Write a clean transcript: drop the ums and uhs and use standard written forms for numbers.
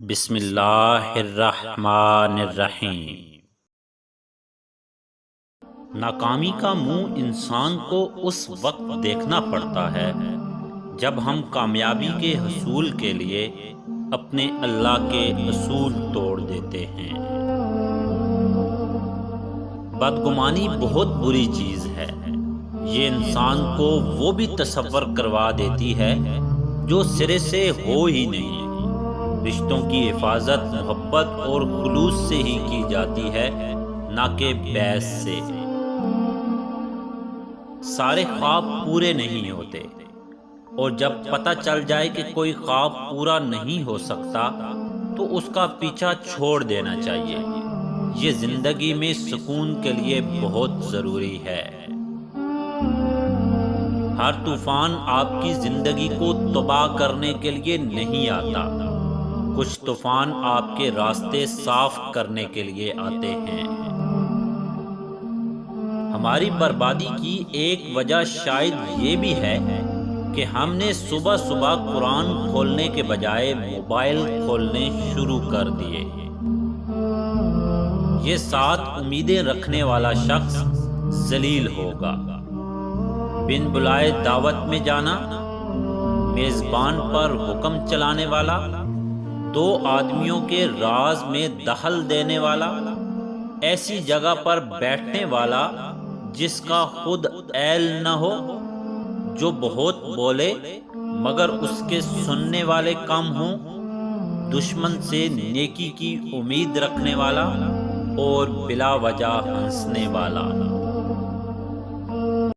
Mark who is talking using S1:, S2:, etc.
S1: بسم اللہ الرحمن الرحیم۔ ناکامی کا منہ انسان کو اس وقت دیکھنا پڑتا ہے جب ہم کامیابی کے حصول کے لیے اپنے اللہ کے اصول توڑ دیتے ہیں۔ بدگمانی بہت بری چیز ہے۔ یہ انسان کو وہ بھی تصور کروا دیتی ہے جو سرے سے ہو ہی نہیں۔ رشتوں کی حفاظت محبت اور خلوص سے ہی کی جاتی ہے، نہ کہ بیس سے۔ سارے خواب پورے نہیں ہوتے، اور جب پتہ چل جائے کہ کوئی خواب پورا نہیں ہو سکتا تو اس کا پیچھا چھوڑ دینا چاہیے۔ یہ زندگی میں سکون کے لیے بہت ضروری ہے۔ ہر طوفان آپ کی زندگی کو تباہ کرنے کے لیے نہیں آتا۔ کچھ طوفان آپ کے راستے صاف کرنے کے لیے آتے ہیں۔ ہماری بربادی کی ایک وجہ شاید یہ بھی ہے کہ ہم نے صبح صبح قرآن کھولنے کے بجائے موبائل کھولنے شروع کر دیے۔ یہ 7 امیدیں رکھنے والا شخص ذلیل ہوگا۔ بن بلائے دعوت میں جانا، میزبان پر حکم چلانے والا، 2 آدمیوں کے راز میں دخل دینے والا، ایسی جگہ پر بیٹھنے والا جس کا خود ایل نہ ہو، جو بہت بولے مگر اس کے سننے والے کم ہوں، دشمن سے نیکی کی امید رکھنے والا اور بلا وجہ ہنسنے والا۔